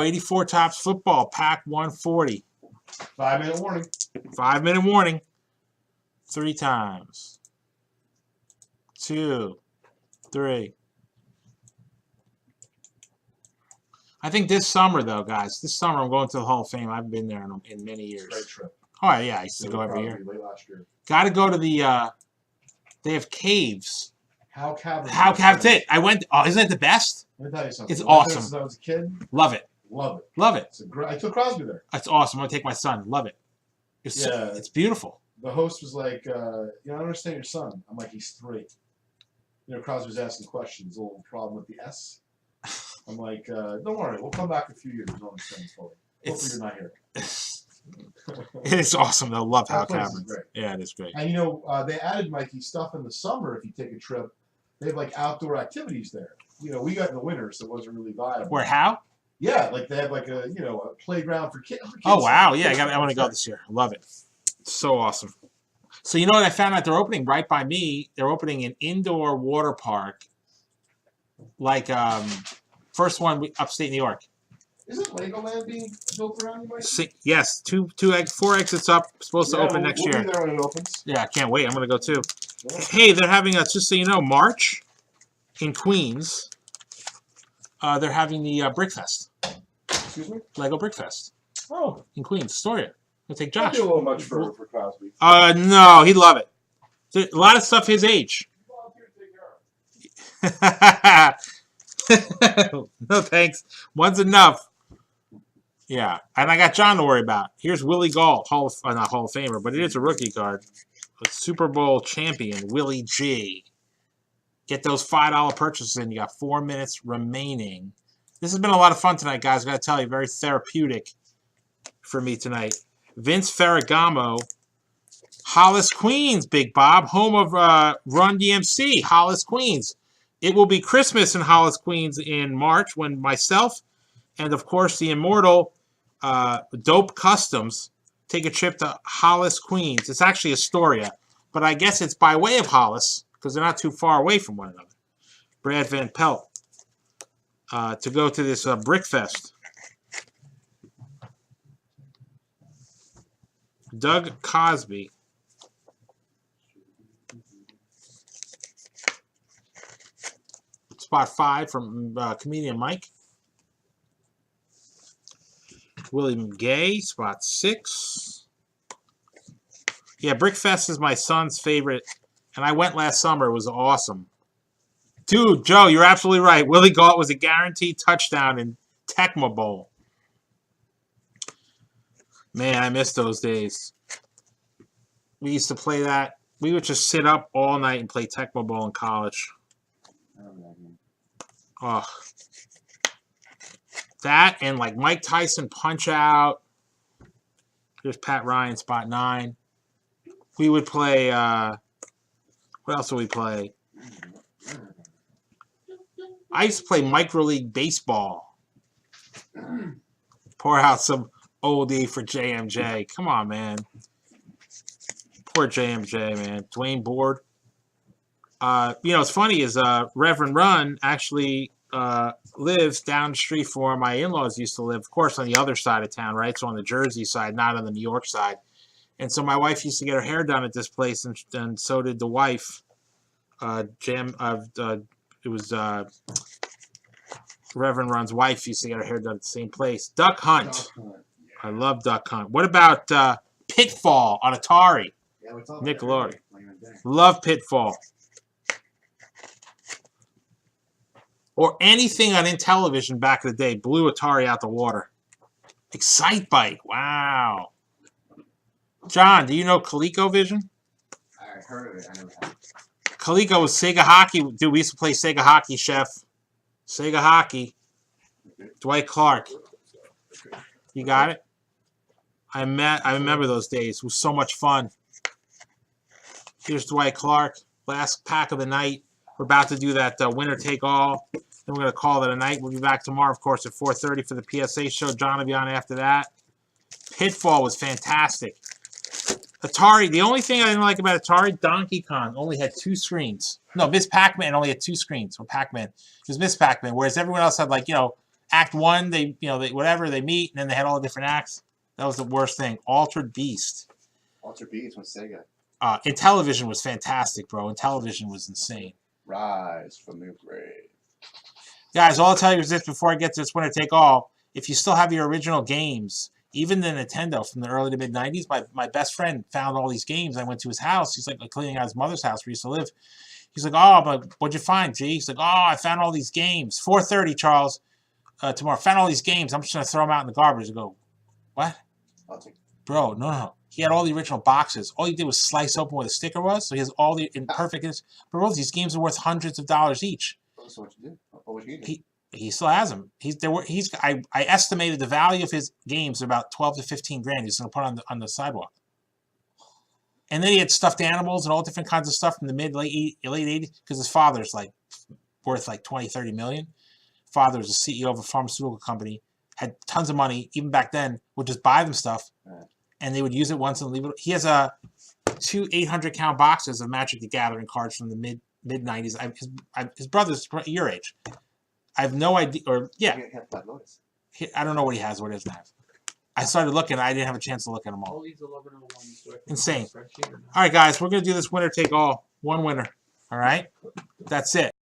go. 84 Tops Football, pack 140. 5-minute warning. 5-minute warning. 3 times. 2, 3. I think this summer, though, guys, this summer I'm going to the Hall of Fame. I've been there in many years. Great trip. Oh, yeah, I used to go every year. Late last year. Got to go to the, they have caves. How Cavite. I went, oh, isn't it the best? Let me tell you something. It's awesome. Since I was a kid. Love it. Love it. Love it. I took Crosby there. That's awesome. I'm going to take my son. Love it. It's beautiful. The host was like, I don't understand your son. I'm like, he's 3. Crosby was asking questions. A little problem with the S. I'm like, don't worry. We'll come back in a few years. Don't understand this fully. Hopefully you're not here. It is awesome, though. Love Hal Cavern. Yeah, it is great. And, they added, Mikey, stuff in the summer if you take a trip. They have, like, outdoor activities there. We got in the winter, so it wasn't really viable. Where, how? Yeah, like they have, like, a playground for kids. Oh, wow. Yeah, I want to go this year. I love it. It's so awesome. So, you know what I found out? They're opening right by me. They're opening an indoor water park. Like, first one upstate New York. Isn't Legoland being built around you, Mike? Yes, 4 exits up. Supposed to open next year. We'll be there when it opens. Yeah, I can't wait. I'm going to go too. Yeah. Hey, they're having just so you know, March in Queens. They're having the Brickfest. Excuse me? Lego Brickfest. Oh. In Queens, Astoria. I'll take Josh. That'd be a little much for Crosby. No, he'd love it. There's a lot of stuff his age. No thanks. One's enough. Yeah, and I got John to worry about. Here's Willie Gall, not Hall of Famer, but it is a rookie card. A Super Bowl champion, Willie G. Get those $5 purchases in. You got 4 minutes remaining. This has been a lot of fun tonight, guys. I got to tell you, very therapeutic for me tonight. Vince Ferragamo, Hollis, Queens, Big Bob, home of Run DMC, Hollis, Queens. It will be Christmas in Hollis, Queens in March when myself and, of course, the immortal Dope Customs take a trip to Hollis, Queens. It's actually Astoria, but I guess it's by way of Hollis because they're not too far away from one another. Brad Van Pelt to go to this Brickfest. Doug Cosby. Spot 5 from comedian Mike. William Gay, spot 6. Yeah, Brickfest is my son's favorite, and I went last summer. It was awesome. Dude, Joe, you're absolutely right. Willie Galt was a guaranteed touchdown in Tecmo Bowl. Man, I miss those days. We used to play that. We would just sit up all night and play Tecmo Bowl in college. Oh. That and like Mike Tyson Punch Out. Here's Pat Ryan, spot 9. We would play, what else would we play? I used to play Micro League Baseball. Pour out some oldie for JMJ. Come on, man. Poor JMJ, man. Dwayne Board. What's funny is Reverend Run actually lives down the street from where my in-laws used to live, of course, on the other side of town, right? So on the Jersey side, not on the New York side. And so my wife used to get her hair done at this place, and so did the wife. It was Reverend Run's wife used to get her hair done at the same place. Duck Hunt. I love Duck Hunt. What about Pitfall on Atari? Yeah, Nickelodeon. Love Pitfall. Or anything on Intellivision back in the day. Blew Atari out the water. Excite Bike. Wow. John, do you know ColecoVision? I heard of it. I never had it. Coleco was Sega Hockey. Dude, we used to play Sega Hockey, Chef. Sega Hockey. Dwight Clark. You got it? I remember those days. It was so much fun. Here's Dwight Clark. Last pack of the night. We're about to do that winner take all. Then we're going to call it a night. We'll be back tomorrow, of course, at 4:30 for the PSA show. John will be on after that. Pitfall was fantastic. Atari, the only thing I didn't like about Atari, Donkey Kong only had 2 screens. No, Miss Pac-Man only had 2 screens. Or Pac-Man. It was Miss Pac-Man, whereas everyone else had, like, Act 1, they whatever, they meet, and then they had all the different acts. That was the worst thing. Altered Beast. Altered Beast from Sega. Intellivision was fantastic, bro. Intellivision was insane. Rise from the grave. Guys, all I'll tell you is this before I get to this winner take all. If you still have your original games, even the Nintendo from the early to mid 90s, my best friend found all these games. I went to his house. He's like cleaning out his mother's house where he used to live. He's like, oh, but what'd you find, G? He's like, oh, I found all these games. 4:30, Charles. Tomorrow. Found all these games. I'm just going to throw them out in the garbage. I go, what? I'll take Bro, no. He had all the original boxes. All he did was slice open where the sticker was. So he has all the imperfect. But bro, these games are worth hundreds of dollars each. So what you do? What you do? He still has them. I estimated the value of his games at about 12 to 15 grand. He's going to put on the sidewalk. And then he had stuffed animals and all different kinds of stuff from the late 80s because his father's like worth like 20, 30 million. Father was the CEO of a pharmaceutical company, had tons of money, even back then, would just buy them stuff, and they would use it once and leave it. He has two 800-count boxes of Magic the Gathering cards from the mid 90s. His brother's your age. I have no idea, I don't know what he has, what he doesn't have. I started looking, I didn't have a chance to look at them all. All these 1101s. Do I put Insane. them on a spreadsheet or not? All right, guys, we're going to do this winner take all. One winner. All right? That's it.